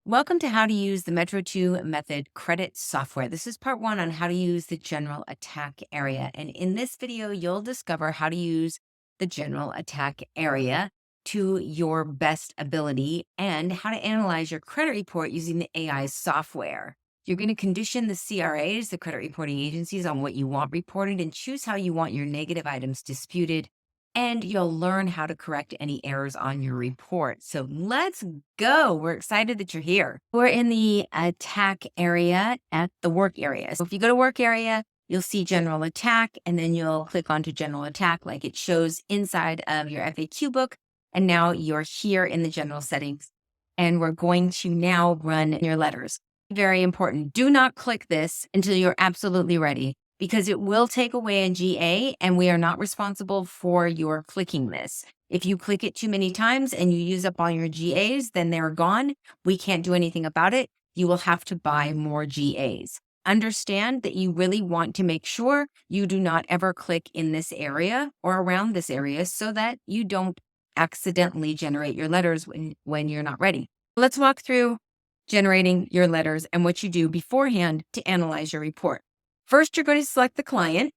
Welcome to how to use the Metro 2 method credit software. This is part one on how to use the general attack area. And in this video, you'll discover how to use the general attack area to your best ability and how to analyze your credit report using the AI software. You're going to condition the CRAs, the credit reporting agencies, on what you want reported and choose how you want your negative items disputed. And you'll learn how to correct any errors on your report. So let's go. We're excited that you're here. We're in the attack area at the work area. So if you go to work area, you'll see general attack, and then you'll click onto general attack like it shows inside of your FAQ book. And now you're here in the general settings, and we're going to now run your letters. Very important. Do not click this until you're absolutely ready, because it will take away a GA and we are not responsible for your clicking this. If you click it too many times and you use up all your GAs, then they're gone. We can't do anything about it. You will have to buy more GAs. Understand that you really want to make sure you do not ever click in this area or around this area so that you don't accidentally generate your letters when you're not ready. Let's walk through generating your letters and what you do beforehand to analyze your report. First, you're going to select the client.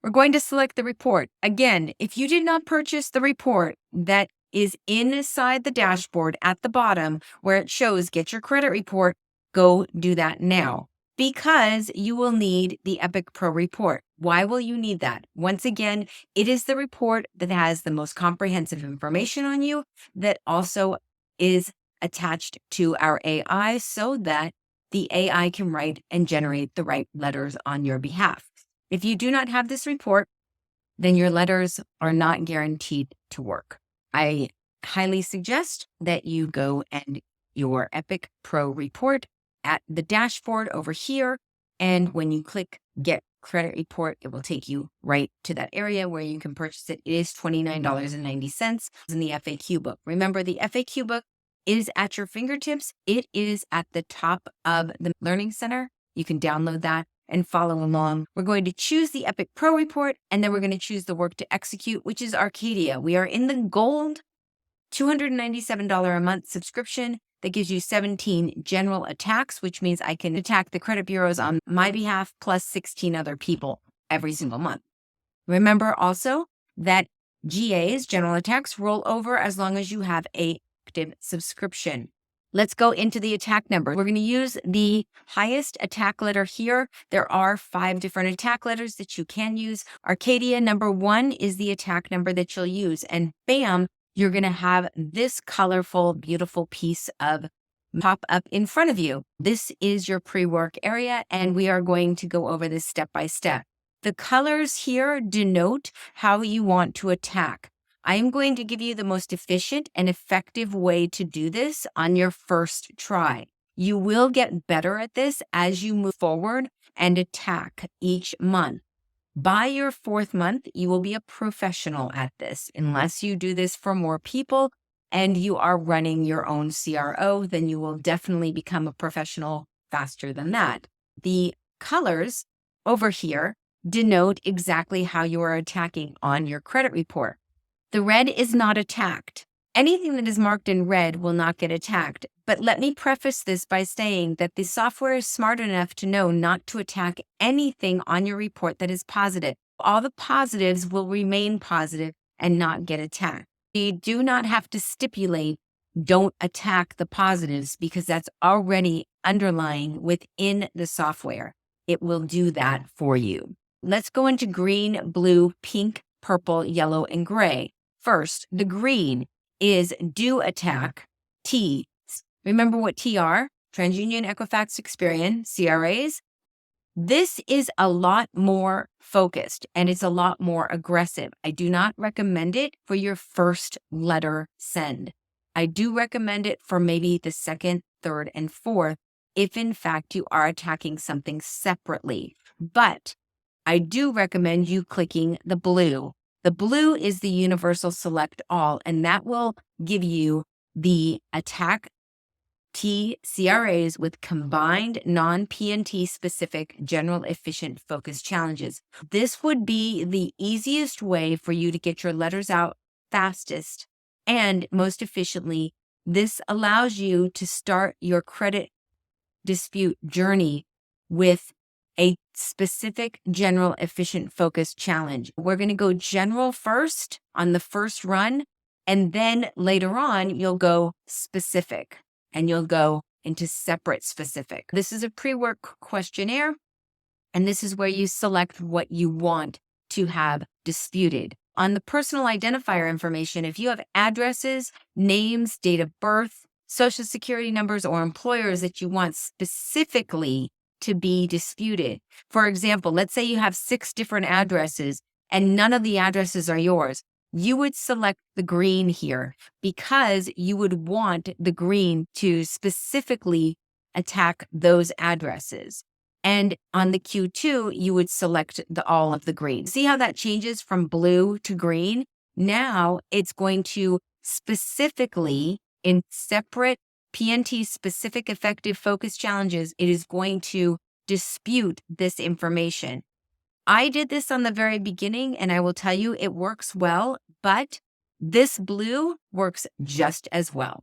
We're going to select the report. Again, if you did not purchase the report that is inside the dashboard at the bottom where it shows get your credit report, go do that now, because you will need the Epic Pro report. Why will you need that? Once again, it is the report that has the most comprehensive information on you that also is attached to our AI so that the AI can write and generate the right letters on your behalf. If you do not have this report, then your letters are not guaranteed to work. I highly suggest that you go and your Epic Pro report at the dashboard over here. And when you click Get Credit Report, it will take you right to that area where you can purchase it. It is $29.90 in the FAQ book. Remember, the FAQ book is at your fingertips. It is at the top of the Learning Center. You can download that and follow along. We're going to choose the Epic Pro report, and then we're going to choose the work to execute, which is Arcadia. We are in the gold $297 a month subscription that gives you 17 general attacks, which means I can attack the credit bureaus on my behalf plus 16 other people every single month. Remember also that GAs, general attacks, roll over as long as you have a subscription. Let's go into the attack number. We're going to use the highest attack letter here. There are 5 different attack letters that you can use. Arcadia number 1 is the attack number that you'll use. And bam, you're going to have this colorful, beautiful piece of pop up in front of you. This is your pre-work area, and we are going to go over this step by step. The colors here denote how you want to attack. I am going to give you the most efficient and effective way to do this on your first try. You will get better at this as you move forward and attack each month. By your 4th month, you will be a professional at this. Unless you do this for more people and you are running your own CRO, then you will definitely become a professional faster than that. The colors over here denote exactly how you are attacking on your credit report. The red is not attacked. Anything that is marked in red will not get attacked. But let me preface this by saying that the software is smart enough to know not to attack anything on your report that is positive. All the positives will remain positive and not get attacked. You do not have to stipulate, don't attack the positives, because that's already underlying within the software. It will do that for you. Let's go into green, blue, pink, purple, yellow, and gray. First, the green is do attack T. Remember what T are? TransUnion, Equifax, Experian, CRAs. This is a lot more focused and it's a lot more aggressive. I do not recommend it for your first letter send. I do recommend it for maybe the 2nd, 3rd, and 4th if in fact you are attacking something separately. But I do recommend you clicking the blue. The blue is the universal select all, and that will give you the attack T CRAs with combined non-P&T specific general efficient focus challenges. This would be the easiest way for you to get your letters out fastest and most efficiently This allows you to start your credit dispute journey with a specific general efficient focus challenge. We're going to go general first on the first run, and then later on, you'll go specific and you'll go into separate specific. This is a pre-work questionnaire, and this is where you select what you want to have disputed. On the personal identifier information, if you have addresses, names, date of birth, social security numbers, or employers that you want specifically to be disputed. For example, let's say you have 6 different addresses and none of the addresses are yours. You would select the green here because you would want the green to specifically attack those addresses. And on the Q2, you would select all of the green. See how that changes from blue to green? Now it's going to specifically, in separate PNT specific effective focus challenges, it is going to dispute this information. I did this on the very beginning, and I will tell you it works well, but this blue works just as well.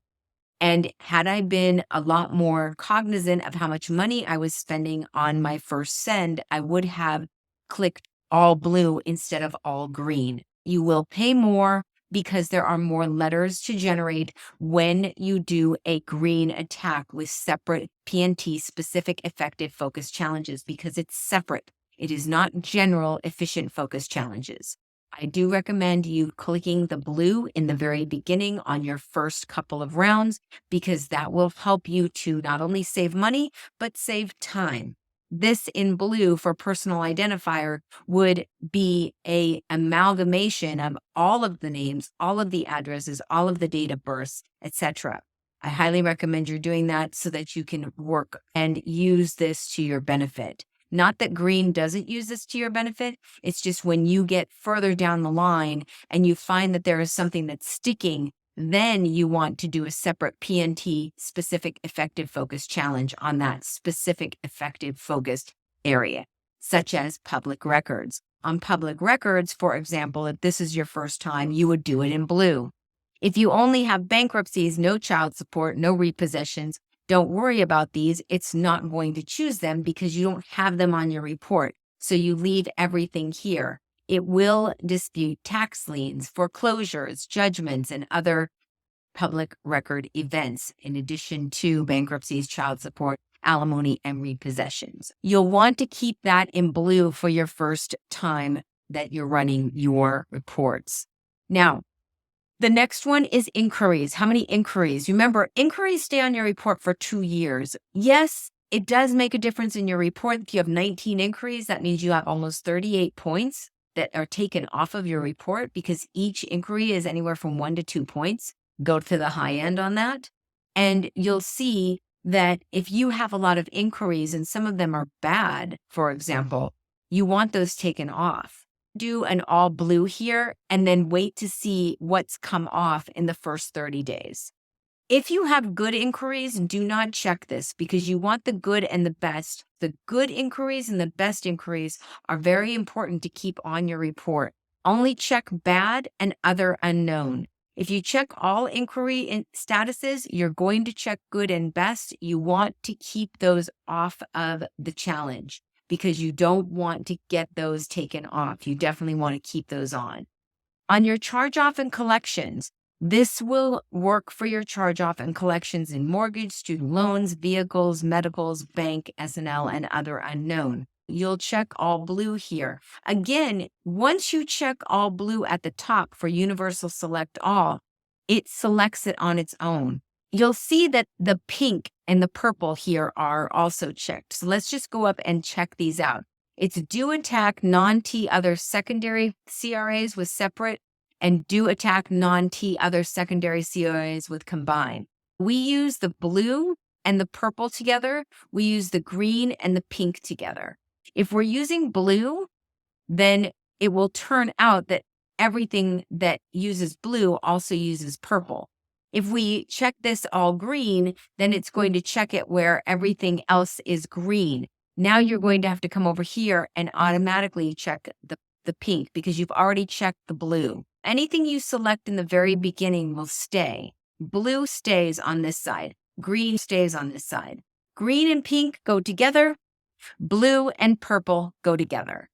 And had I been a lot more cognizant of how much money I was spending on my first send, I would have clicked all blue instead of all green. You will pay more because there are more letters to generate when you do a green attack with separate PNT specific effective focus challenges, because it's separate. It is not general efficient focus challenges. I do recommend you clicking the blue in the very beginning on your first couple of rounds, because that will help you to not only save money, but save time. This in blue for personal identifier would be an amalgamation of all of the names, all of the addresses, all of the date of births, etc. I highly recommend you're doing that so that you can work and use this to your benefit. Not that green doesn't use this to your benefit. It's just when you get further down the line and you find that there is something that's sticking, then you want to do a separate PNT specific effective focus challenge on that specific effective focused area, such as public records. On public records, for example, if this is your first time, you would do it in blue. If you only have bankruptcies, no child support, no repossessions, don't worry about these. It's not going to choose them because you don't have them on your report. So you leave everything here. It will dispute tax liens, foreclosures, judgments, and other public record events, in addition to bankruptcies, child support, alimony, and repossessions. You'll want to keep that in blue for your first time that you're running your reports. Now, the next one is inquiries. How many inquiries? Remember, inquiries stay on your report for 2 years. Yes, it does make a difference in your report. If you have 19 inquiries, that means you have almost 38 points that are taken off of your report, because each inquiry is anywhere from 1 to 2 points. Go to the high end on that. And you'll see that if you have a lot of inquiries and some of them are bad, for example, you want those taken off. Do an all blue here and then wait to see what's come off in the first 30 days. If you have good inquiries, do not check this because you want the good and the best. The good inquiries and the best inquiries are very important to keep on your report. Only check bad and other unknown. If you check all inquiry statuses, you're going to check good and best. You want to keep those off of the challenge because you don't want to get those taken off. You definitely want to keep those on. On your charge-off and collections, this will work for your charge-off and collections in mortgage, student loans, vehicles, medicals, bank, S&L, and other unknown. You'll check all blue here. Again, once you check all blue at the top for Universal Select All, it selects it on its own. You'll see that the pink and the purple here are also checked. So let's just go up and check these out. It's do attack non-T other secondary CRAs with separate, and do attack non-T other secondary CRAs with combined. We use the blue and the purple together. We use the green and the pink together. If we're using blue, then it will turn out that everything that uses blue also uses purple. If we check this all green, then it's going to check it where everything else is green. Now you're going to have to come over here and automatically check the pink because you've already checked the blue. Anything you select in the very beginning will stay, Blue stays on this side. Green stays on this side. Green and pink go together. Blue and purple go together.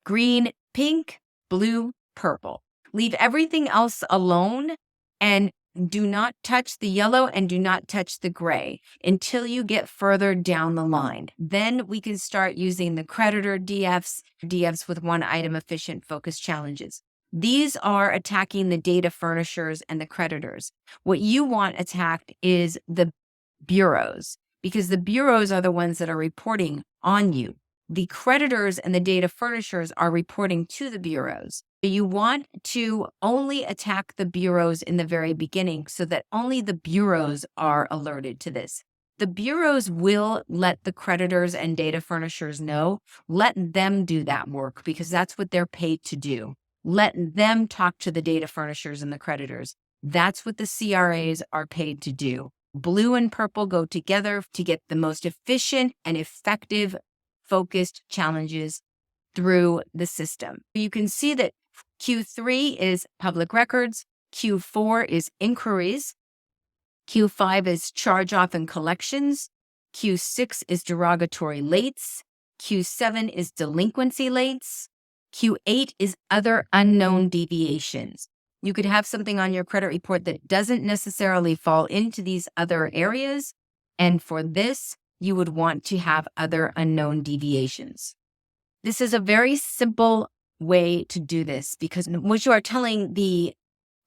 Green, pink, blue, purple. Leave everything else alone and do not touch the yellow and do not touch the gray until you get further down the line. Then we can start using the creditor DFs with one item efficient focus challenges. These are attacking the data furnishers and the creditors. What you want attacked is the bureaus, because the bureaus are the ones that are reporting on you. The creditors and the data furnishers are reporting to the bureaus. You want to only attack the bureaus in the very beginning so that only the bureaus are alerted to this. The bureaus will let the creditors and data furnishers know. Let them do that work because that's what they're paid to do. Let them talk to the data furnishers and the creditors. That's what the CRAs are paid to do. Blue and purple go together to get the most efficient and effective focused challenges through the system. You can see that Q3 is public records, Q4 is inquiries, Q5 is charge off and collections, Q6 is derogatory lates, Q7 is delinquency lates, Q8 is other unknown deviations. You could have something on your credit report that doesn't necessarily fall into these other areas. And for this, you would want to have other unknown deviations. This is a very simple way to do this because what you are telling the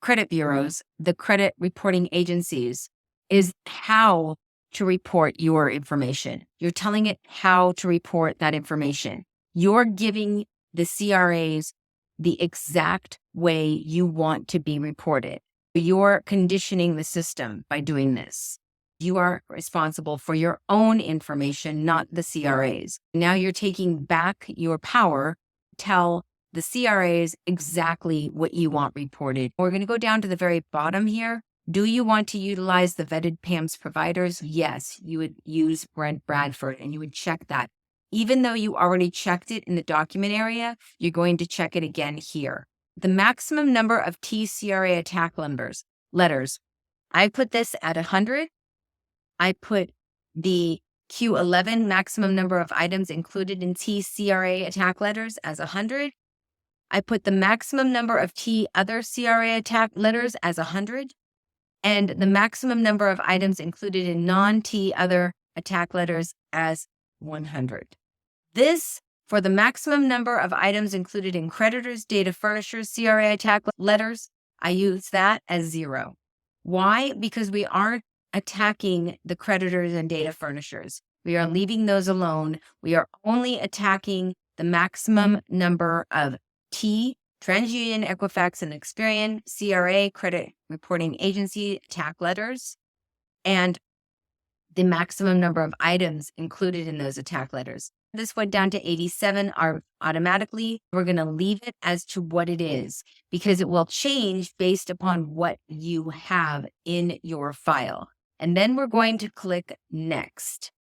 credit bureaus, the credit reporting agencies, is how to report your information. You're telling it how to report that information. You're giving the CRAs the exact way you want to be reported. You're conditioning the system by doing this. You are responsible for your own information, not the CRAs. Now you're taking back your power. Tell the CRAs exactly what you want reported. We're going to go down to the very bottom here. Do you want to utilize the vetted PAMS providers? Yes, you would use Brent Bradford and you would check that. Even though you already checked it in the document area, you're going to check it again here. The maximum number of TCRA attack letters. I put this at 100. I put the Q11 maximum number of items included in TCRA attack letters as 100. I put the maximum number of T other CRA attack letters as 100. And the maximum number of items included in non-T other attack letters as 100. This, for the maximum number of items included in creditors, data furnishers, CRA attack letters, I use that as 0. Why? Because we aren't attacking the creditors and data furnishers. We are leaving those alone. We are only attacking the maximum number of T, TransUnion, Equifax, and Experian, CRA, credit reporting agency attack letters, and the maximum number of items included in those attack letters. This went down to 87 automatically. We're going to leave it as to what it is because it will change based upon what you have in your file. And then we're going to click Next.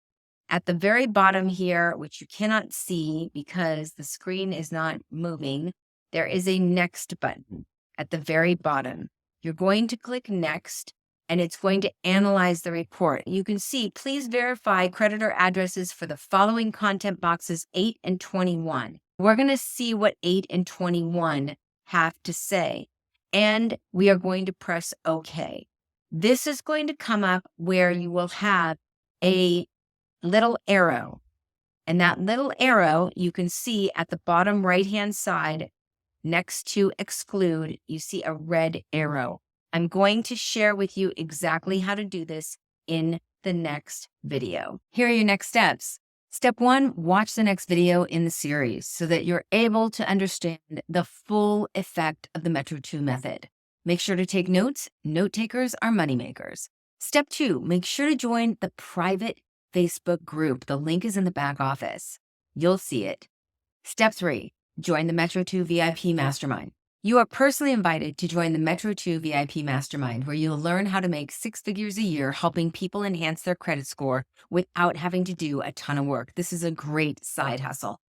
At the very bottom here, which you cannot see because the screen is not moving, there is a Next button at the very bottom. You're going to click Next. And it's going to analyze the report. You can see, please verify creditor addresses for the following content boxes 8 and 21. We're going to see what 8 and 21 have to say. And we are going to press OK. This is going to come up where you will have a little arrow. And that little arrow you can see at the bottom right-hand side next to exclude, you see a red arrow. I'm going to share with you exactly how to do this in the next video. Here are your next steps. Step 1, watch the next video in the series so that you're able to understand the full effect of the Metro 2 method. Make sure to take notes. Note takers are moneymakers. Step 2, make sure to join the private Facebook group. The link is in the back office. You'll see it. Step 3, join the Metro 2 VIP Mastermind. You are personally invited to join the Metro 2 VIP Mastermind, where you'll learn how to make 6 figures a year helping people enhance their credit score without having to do a ton of work. This is a great side hustle.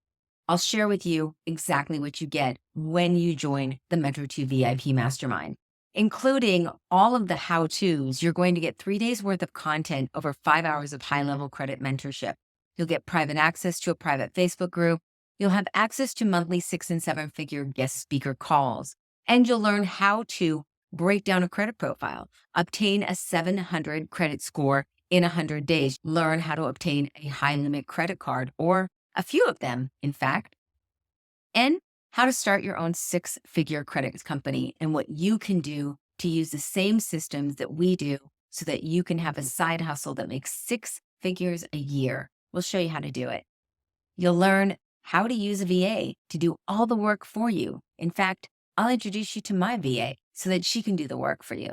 I'll share with you exactly what you get when you join the Metro 2 VIP Mastermind. including all of the how-tos. You're going to get 3 days worth of content over 5 hours of high-level credit mentorship. You'll get private access to a private Facebook group. You'll have access to monthly 6 and 7 figure guest speaker calls. And you'll learn how to break down a credit profile, obtain a 700 credit score in 100 days, learn how to obtain a high limit credit card, or a few of them, in fact, and how to start your own 6 figure credit company and what you can do to use the same systems that we do so that you can have a side hustle that makes 6 figures a year. We'll show you how to do it. You'll learn how to use a VA to do all the work for you. In fact, I'll introduce you to my VA so that she can do the work for you.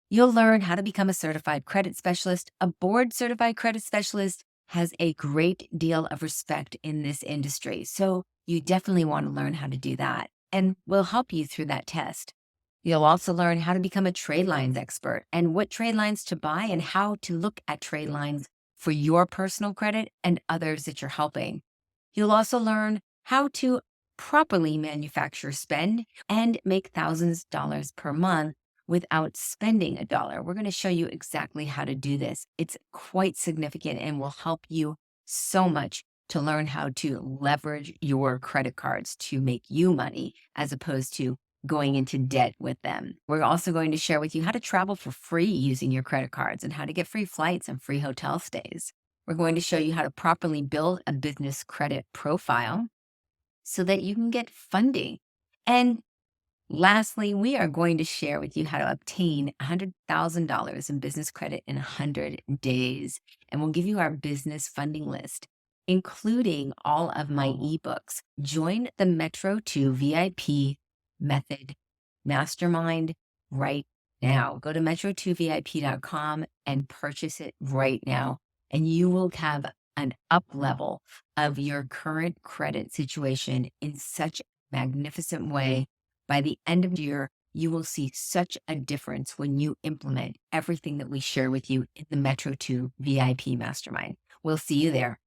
You'll learn how to become a certified credit specialist. A board certified credit specialist has a great deal of respect in this industry. So you definitely want to learn how to do that, and we'll help you through that test. You'll also learn how to become a trade lines expert and what trade lines to buy and how to look at trade lines for your personal credit and others that you're helping. You'll also learn how to properly manufacture spend and make thousands of dollars per month without spending a dollar. We're going to show you exactly how to do this. It's quite significant and will help you so much to learn how to leverage your credit cards to make you money as opposed to going into debt with them. We're also going to share with you how to travel for free using your credit cards and how to get free flights and free hotel stays. We're going to show you how to properly build a business credit profile so that you can get funding. And lastly, we are going to share with you how to obtain $100,000 in business credit in 100 days. And we'll give you our business funding list, including all of my ebooks. Join the Metro 2 VIP Method Mastermind right now. Go to metro2vip.com and purchase it right now. And you will have an up level of your current credit situation in such a magnificent way. By the end of the year, you will see such a difference when you implement everything that we share with you in the Metro 2 VIP Mastermind. We'll see you there.